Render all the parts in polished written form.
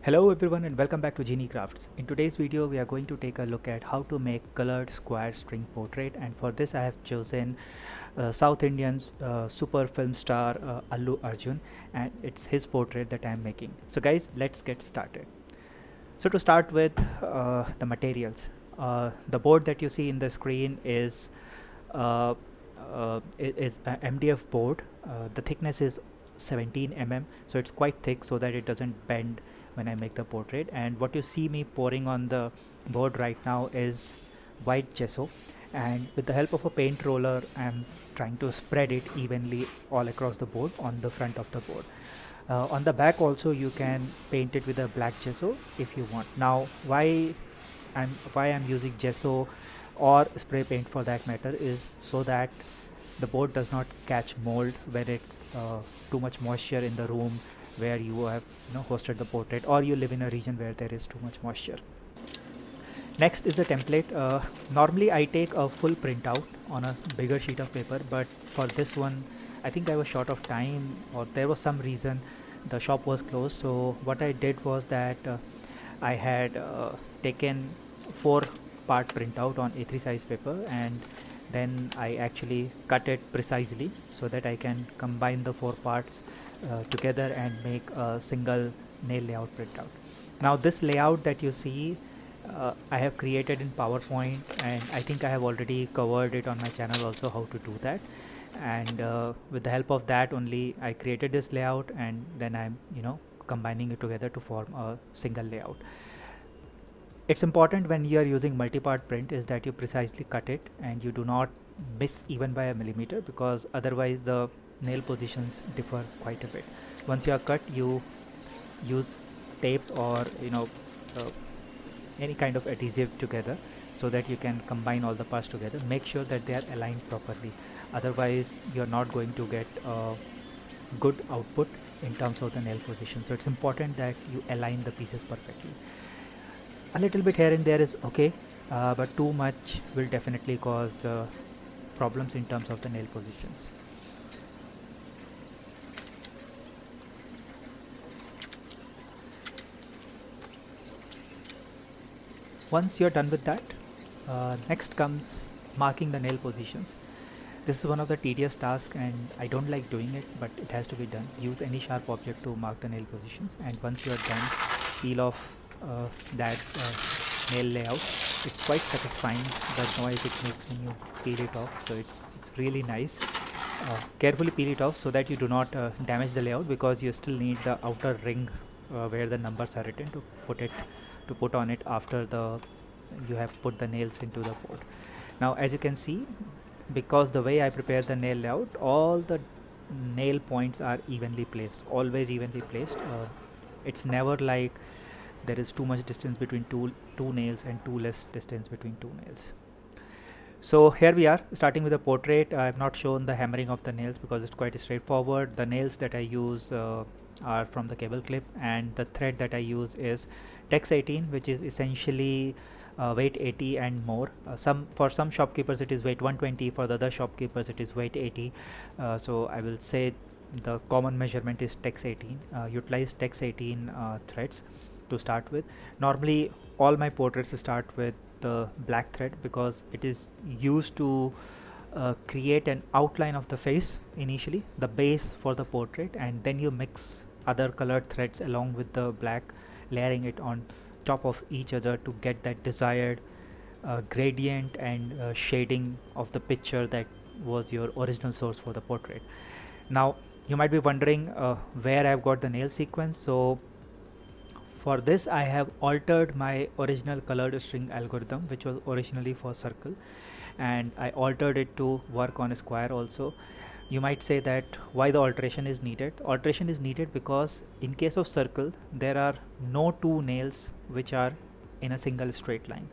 Hello everyone and welcome back to Genie Crafts. In today's video we are going to take a look at how to make colored square string portrait, and for this I have chosen South Indian super film star Allu Arjun, and it's his portrait that I am making. So guys, let's get started. So to start with, the materials. The board that you see in the screen is a MDF board. The thickness is 17 mm, so it's quite thick so that it doesn't bend when I make the portrait. And what you see me pouring on the board right now is white gesso, and with the help of a paint roller I'm trying to spread it evenly all across the board on the front of the board. On the back also you can paint it with a black gesso if you want. Now why I'm using gesso or spray paint for that matter is so that the board does not catch mold when it's too much moisture in the room where you have hosted the portrait, or you live in a region where there is too much moisture. Next is the template. Normally I take a full printout on a bigger sheet of paper, but for this one I think I was short of time, or there was some reason the shop was closed. So what I did was that I had taken 4-part printout on A3 size paper, and then I actually cut it precisely so that I can combine the 4 parts together and make a single nail layout printout. Now this layout that you see I have created in PowerPoint, and I think I have already covered it on my channel also how to do that, and with the help of that only I created this layout, and then I'm combining it together to form a single layout. It's important when you are using multi-part print is that you precisely cut it and you do not miss even by a millimeter, because otherwise the nail positions differ quite a bit. Once you are cut, you use tape or any kind of adhesive together so that you can combine all the parts together. Make sure that they are aligned properly, otherwise you're not going to get a good output in terms of the nail position. So it's important that you align the pieces perfectly. A little bit here and there is okay, but too much will definitely cause problems in terms of the nail positions. Once you're done with that, next comes marking the nail positions. This is one of the tedious tasks and I don't like doing it, but it has to be done. Use any sharp object to mark the nail positions, and once you are done, peel off that nail layout. It's quite satisfying, the noise it makes when you peel it off, so it's really nice. Carefully peel it off so that you do not damage the layout, because you still need the outer ring where the numbers are written to put on it after you have put the nails into the board. Now as you can see, because the way I prepare the nail layout, all the nail points are evenly placed, always evenly placed. It's never like there is too much distance between two nails and too less distance between two nails. So here we are starting with the portrait. I have not shown the hammering of the nails because it's quite straightforward. The nails that I use are from the cable clip, and the thread that I use is Tex 18, which is essentially weight 80 and more. For some shopkeepers it is weight 120, for the other shopkeepers it is weight 80. So I will say the common measurement is Tex 18. Utilize Tex 18 threads to start with. Normally all my portraits start with the black thread because it is used to create an outline of the face initially, the base for the portrait, and then you mix other colored threads along with the black, layering it on top of each other to get that desired gradient and shading of the picture that was your original source for the portrait. Now you might be wondering where I've got the nail sequence. So for this I have altered my original colored string algorithm, which was originally for circle, and I altered it to work on a square also. You might say that why the alteration is needed. Alteration is needed because in case of circle there are no two nails which are in a single straight line,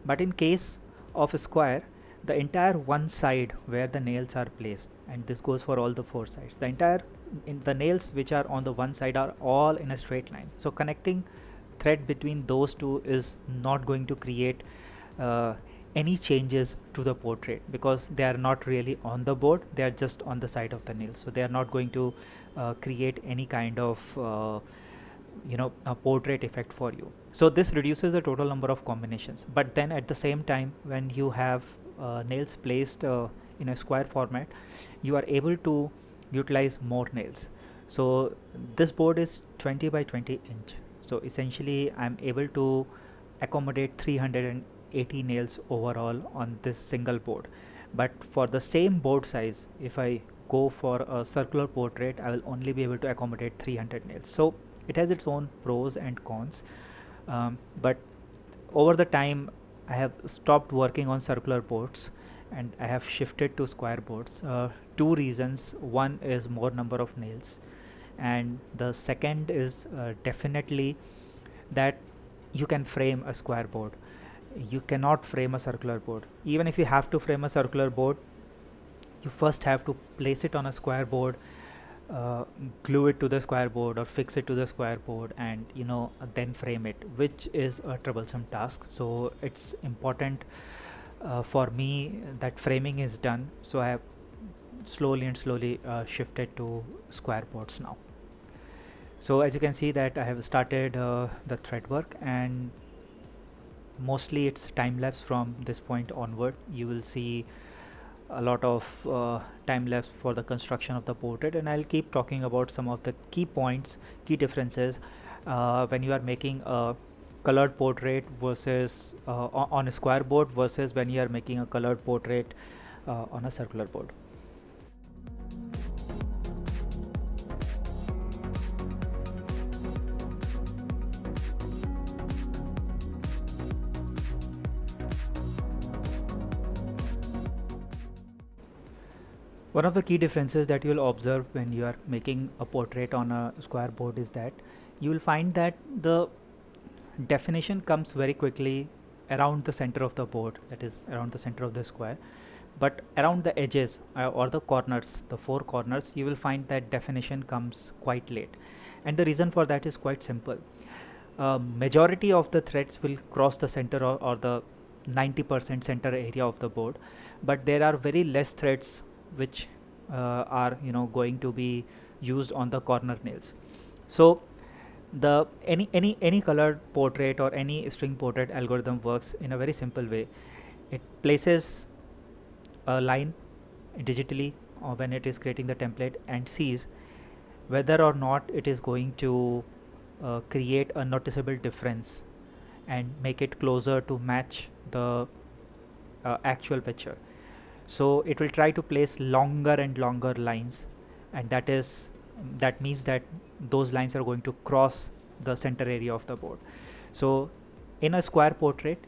but in case of a square, the entire one side where the nails are placed, and this goes for all the 4 sides, the nails which are on the one side are all in a straight line. So connecting thread between those two is not going to create any changes to the portrait, because they are not really on the board, they are just on the side of the nail, so they are not going to create any kind of a portrait effect for you. So this reduces the total number of combinations, but then at the same time, when you have nails placed in a square format, you are able to utilize more nails. So this board is 20 by 20 inch, so essentially I'm able to accommodate 380 nails overall on this single board. But for the same board size, if I go for a circular portrait, I will only be able to accommodate 300 nails. So it has its own pros and cons, but over the time I have stopped working on circular boards and I have shifted to square boards. Two reasons: one is more number of nails, and the second is definitely that you can frame a square board. You cannot frame a circular board. Even if you have to frame a circular board, you first have to place it on a square board, glue it to the square board or fix it to the square board, and then frame it, which is a troublesome task. So it's important for me that framing is done. So I have slowly shifted to square boards now. So as you can see that I have started the thread work, and mostly it's time lapse from this point onward. You will see a lot of time lapse for the construction of the portrait, and I'll keep talking about some of the key points, key differences when you are making a colored portrait versus on a square board versus when you are making a colored portrait on a circular board. One of the key differences that you will observe when you are making a portrait on a square board is that you will find that the definition comes very quickly around the center of the board, that is around the center of the square, but around the edges or the corners, the four corners, you will find that definition comes quite late. And the reason for that is quite simple. Majority of the threads will cross the center or the 90% center area of the board, but there are very less threads which are going to be used on the corner nails. So the any colored portrait or any string portrait algorithm works in a very simple way. It places a line digitally when it is creating the template and sees whether or not it is going to create a noticeable difference and make it closer to match the actual picture. So it will try to place longer and longer lines, and that means that those lines are going to cross the center area of the board. So in a square portrait,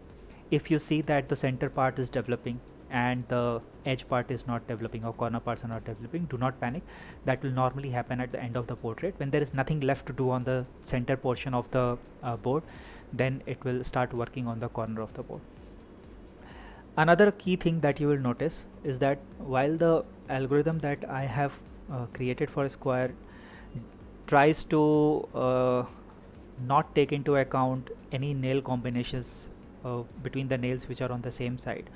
if you see that the center part is developing and the edge part is not developing or corner parts are not developing, do not panic. That will normally happen at the end of the portrait when there is nothing left to do on the center portion of the board. Then it will start working on the corner of the board. Another key thing that you will notice is that while the algorithm that I have created for a square tries to not take into account any nail combinations between the nails which are on the same side,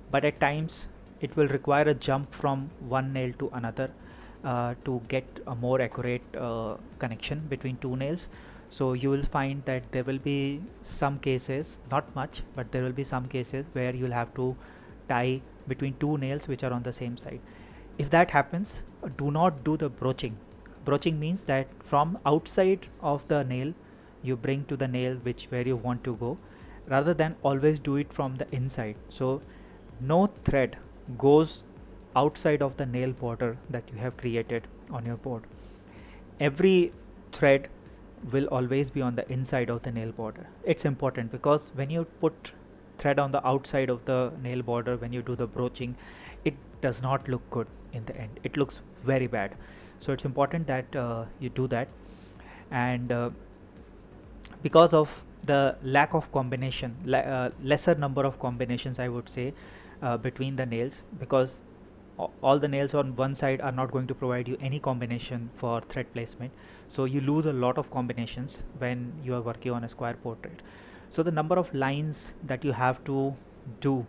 but at times it will require a jump from one nail to another to get a more accurate connection between two nails. So you will find that there will be some cases, not much, but there will be some cases where you will have to tie between two nails which are on the same side. If that happens, do not do the broaching. Broaching means that from outside of the nail you bring to the nail where you want to go, rather than always do it from the inside. So no thread goes outside of the nail border that you have created on your board. Every thread will always be on the inside of the nail border. It's important because when you put thread on the outside of the nail border, when you do the broaching, it does not look good in the end. It looks very bad. So it's important that you do that. And because of the lack of combination, lesser number of combinations, I would say, between the nails, because all the nails on one side are not going to provide you any combination for thread placement. So you lose a lot of combinations when you are working on a square portrait. So the number of lines that you have to do,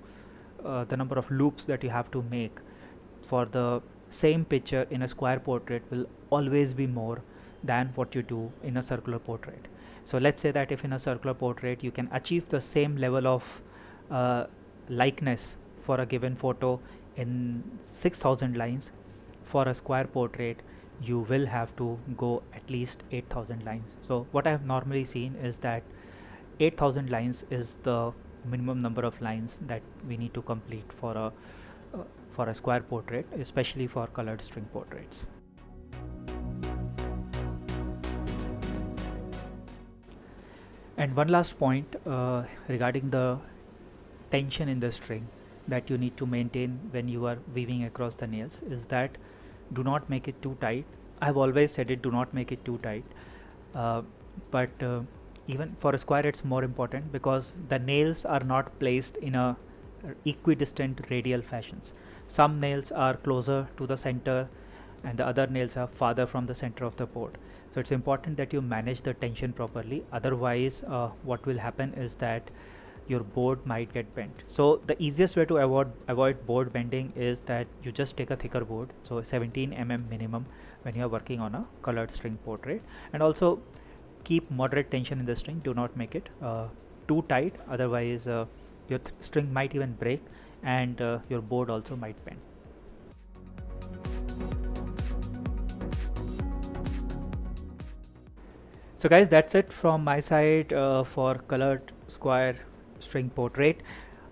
the number of loops that you have to make for the same picture in a square portrait will always be more than what you do in a circular portrait. So let's say that if in a circular portrait you can achieve the same level of likeness for a given photo in 6000 lines, for a square portrait you will have to go at least 8000 lines. So what I have normally seen is that 8000 lines is the minimum number of lines that we need to complete for a square portrait, especially for colored string portraits. And one last point regarding the tension in the string that you need to maintain when you are weaving across the nails is that do not make it too tight. I've always said it, do not make it too tight, but even for a square it's more important because the nails are not placed in a equidistant radial fashions. Some nails are closer to the center and the other nails are farther from the center of the board. So it's important that you manage the tension properly, otherwise what will happen is that your board might get bent. So the easiest way to avoid board bending is that you just take a thicker board, so 17 mm minimum when you are working on a colored string portrait, and also keep moderate tension in the string. Do not make it too tight, otherwise your string might even break and your board also might bend. So guys, that's it from my side for colored square string portrait.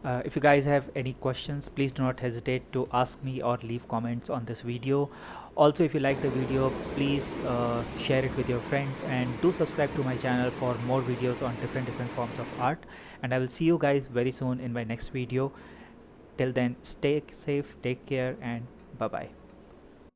If you guys have any questions, please do not hesitate to ask me or leave comments on this video. Also, if you like the video, please share it with your friends and do subscribe to my channel for more videos on different forms of art. And I will see you guys very soon in my next video. Till then, stay safe, take care, and bye bye.